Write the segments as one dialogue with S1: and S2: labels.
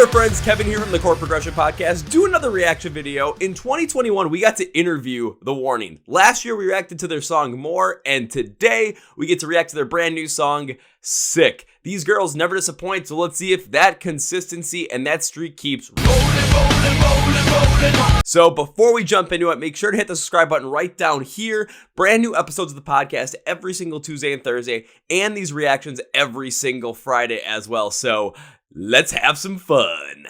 S1: friends, Kevin here from the Chord Progression Podcast. Do another reaction video. In 2021, we got to interview The Warning. Last year, we reacted to their song More, and today, we get to react to their brand new song, Sick. These girls never disappoint, so let's see if that consistency and that streak keeps rolling. So before we jump into it, make sure to hit the subscribe button right down here. Brand new episodes of the podcast every single Tuesday and Thursday, and these reactions every single Friday as well. So let's have some fun.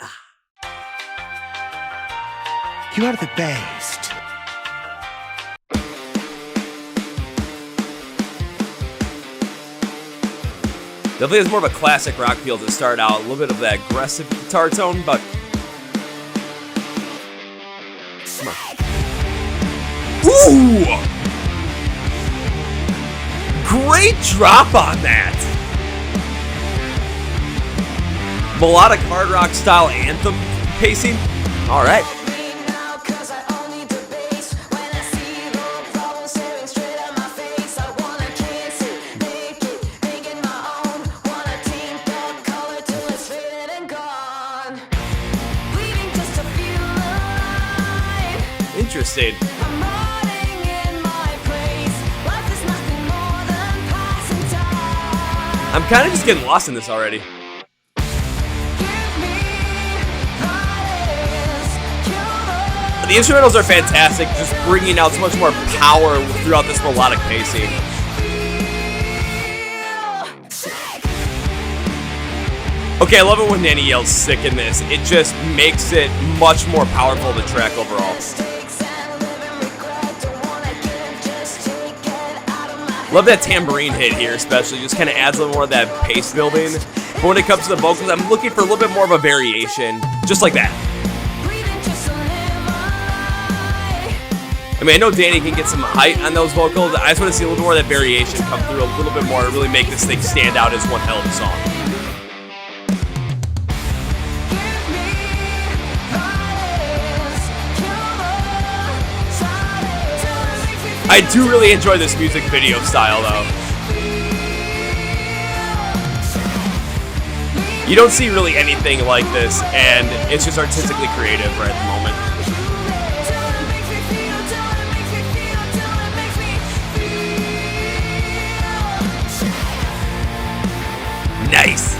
S2: You are the best.
S1: Definitely has more of a classic rock feel to start out. A little bit of that aggressive guitar tone, but come on. Ooh! Great drop on that. Melodic hard rock style anthem pacing. All right. Interesting. I'm kind of just getting lost in this already. The instrumentals are fantastic, just bringing out so much more power throughout this melodic pacing. Okay, I love it when Nanny yells sick in this. It just makes it much more powerful, the track overall. Love that tambourine hit here, especially. Just kind of adds a little more of that pace building. But when it comes to the vocals, I'm looking for a little bit more of a variation, just like that. I mean, I know Danny can get some height on those vocals. I just want to see a little more of that variation come through a little bit more to really make this thing stand out as one hell of a song. I do really enjoy this music video style, though. You don't see really anything like this, and it's just artistically creative right at the moment. Nice.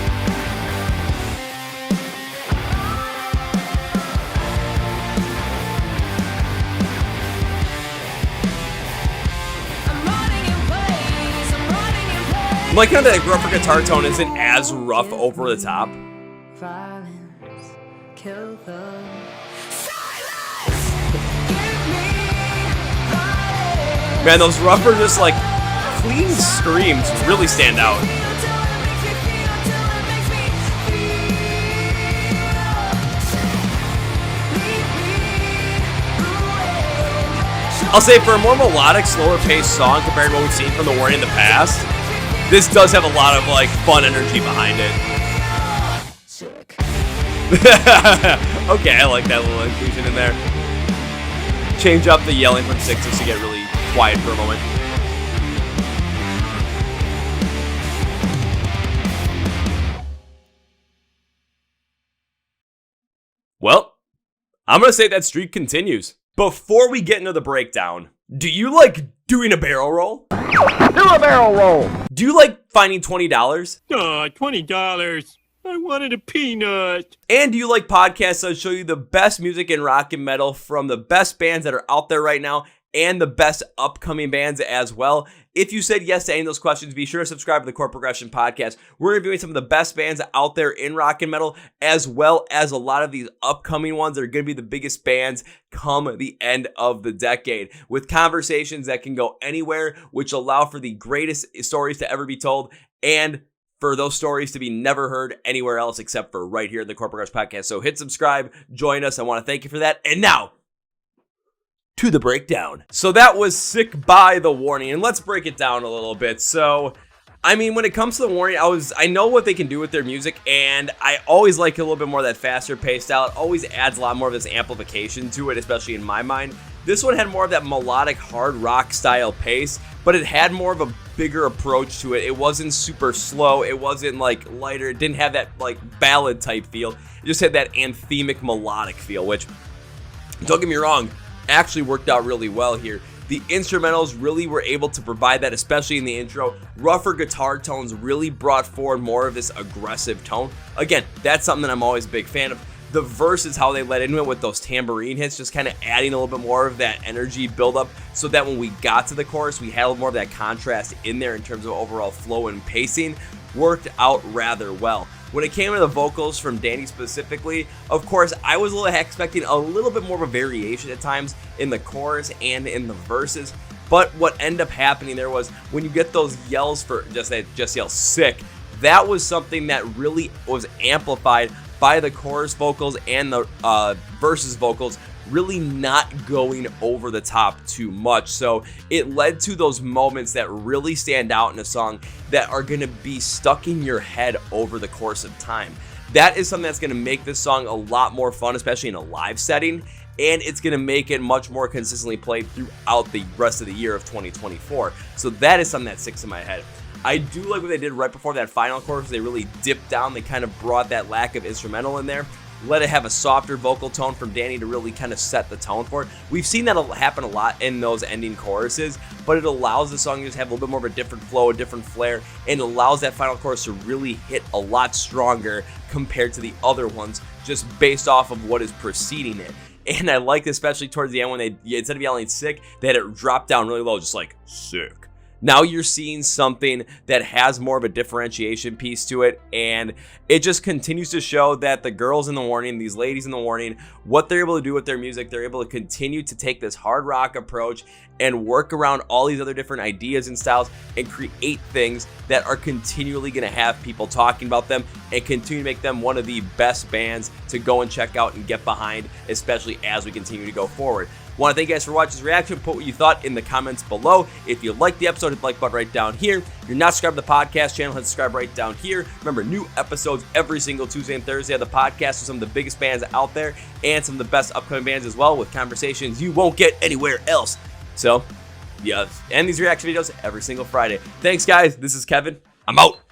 S1: I'm like how that rougher guitar tone isn't as rough over the top.
S3: Violence, kill them.
S1: Man, those rougher, just like clean screams really stand out. I'll say for a more melodic, slower paced song compared to what we've seen from The Warning in the past, this does have a lot of like fun energy behind it.
S3: Sick.
S1: Okay, I like that little inclusion in there. Change up the yelling from sixes to get really quiet for a moment. Well, I'm gonna say that streak continues. Before we get into the breakdown, do you like doing a barrel roll?
S4: Do a barrel roll!
S1: Do you like finding $20?
S4: $20. I wanted a peanut.
S1: And do you like podcasts that show you the best music in rock and metal from the best bands that are out there right now and the best upcoming bands as well? If you said yes to any of those questions, be sure to subscribe to the Chord Progression Podcast. We're reviewing some of the best bands out there in rock and metal, as well as a lot of these upcoming ones that are going to be the biggest bands come the end of the decade, with conversations that can go anywhere, which allow for the greatest stories to ever be told, and for those stories to be never heard anywhere else except for right here in the Chord Progression Podcast. So hit subscribe, join us. I want to thank you for that. And now, to the breakdown. So that was Sick by The Warning, and let's break it down a little bit. So, I mean, when it comes to The Warning, I know what they can do with their music, and I always like a little bit more of that faster paced style. It always adds a lot more of this amplification to it, especially in my mind. This one had more of that melodic hard rock style pace, but it had more of a bigger approach to it. It wasn't super slow. It wasn't like lighter. It didn't have that like ballad type feel. It just had that anthemic melodic feel, which, don't get me wrong, actually worked out really well here. The instrumentals really were able to provide that, especially in the intro. Rougher guitar tones really brought forward more of this aggressive tone. Again, that's something that I'm always a big fan of. The verses, how they led into it with those tambourine hits, just kind of adding a little bit more of that energy buildup so that when we got to the chorus, we had a little more of that contrast in there in terms of overall flow and pacing. Worked out rather well. When it came to the vocals from Danny specifically, of course, I was expecting a little bit more of a variation at times in the chorus and in the verses. But what ended up happening there was when you get those yells for just yell sick, that was something that really was amplified by the chorus vocals and the verses vocals really not going over the top too much. So it led to those moments that really stand out in a song that are going to be stuck in your head over the course of time. That is something that's going to make this song a lot more fun, especially in a live setting, and it's going to make it much more consistently played throughout the rest of the year of 2024. So that is something that sticks in my head. I do like what they did right before that final chorus. They really dipped down. They kind of brought that lack of instrumental in there. Let it have a softer vocal tone from Danny to really kind of set the tone for it. We've seen that happen a lot in those ending choruses, but it allows the song to just have a little bit more of a different flow, a different flair, and allows that final chorus to really hit a lot stronger compared to the other ones, just based off of what is preceding it. And I like, especially towards the end, when they, instead of yelling sick, they had it drop down really low, just like sick. Now you're seeing something that has more of a differentiation piece to it, and it just continues to show that the girls in the Warning, these ladies in the Warning, what they're able to do with their music, they're able to continue to take this hard rock approach and work around all these other different ideas and styles and create things that are continually going to have people talking about them and continue to make them one of the best bands to go and check out and get behind, especially as we continue to go forward. Want to thank you guys for watching this reaction. Put what you thought in the comments below. If you liked the episode, hit the like button right down here. If you're not subscribed to the podcast channel, hit subscribe right down here. Remember, new episodes every single Tuesday and Thursday of the podcast with some of the biggest bands out there and some of the best upcoming bands as well, with conversations you won't get anywhere else. So, yeah, and these reaction videos every single Friday. Thanks, guys. This is Kevin. I'm out.